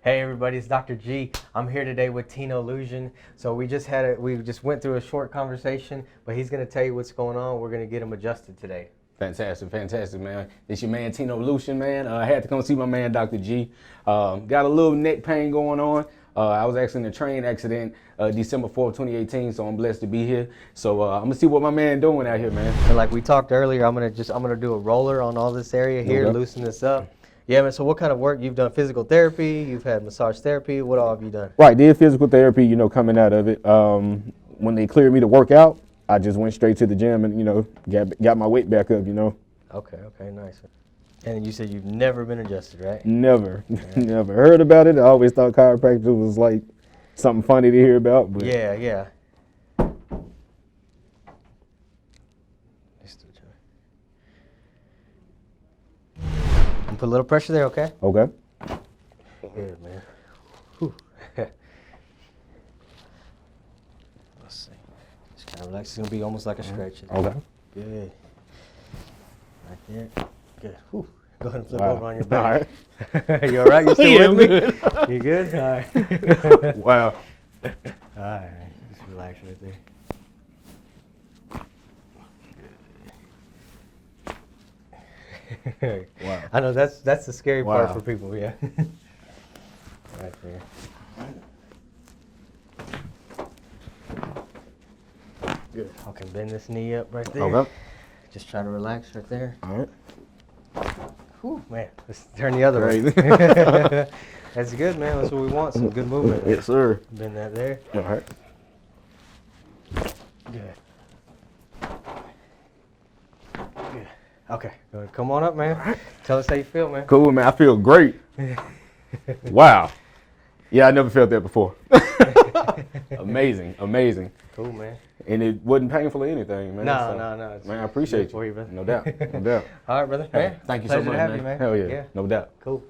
Hey everybody, it's Dr. G. I'm here today with Tino Illusion. So we just went through a short conversation, but he's gonna tell you what's going on. We're gonna get him adjusted today. Fantastic, man. It's your man, Tino Illusion, man. I had to come see my man, Dr. G. Got a little neck pain going on. I was actually in a train accident December 4th, 2018, so I'm blessed to be here. So I'm gonna see what my man doing out here, man. And like we talked earlier, I'm gonna do a roller on all this area here, Okay. loosen this up. Yeah, man, so what kind of work? You've done physical therapy, you've had massage therapy, what all have you done? Right, did physical therapy, coming out of it. When they cleared me to work out, I just went straight to the gym and, got my weight back up, Okay, nice. And you said you've never been adjusted, right? Never, never heard about it. I always thought chiropractor was like something funny to hear about. But Yeah. And put a little pressure there, okay? Okay. Good, man. Whew. Let's see. Just kind of relax. It's going to be almost like a stretch. Okay. Good. Right there. Good. Whew. Go ahead and flip Wow. over on your back. All right. You all right? You still Yeah, with me? I'm You good? All right. Wow. All right. Just relax right there. Wow. I know that's the scary part Wow. for people, yeah. Right there. Good. Okay, bend this knee up right there. Okay. Just try to relax right there. All right. Whew, man, let's turn the other way. Crazy. That's good, man. That's what we want, some good movement. Yes, sir. Bend that there. All right. Good. Good. Okay, go ahead. Come on up, man. Tell us how you feel, man. Cool, man. I feel great. Wow. Yeah, I never felt that before. Amazing. Cool, man. And it wasn't painful or anything, man. No. Man, I appreciate for you, you. brother. No doubt. All right, brother. Hey, Man, thank you so pleasure much, to have man. you, man. Hell yeah. No doubt. Cool.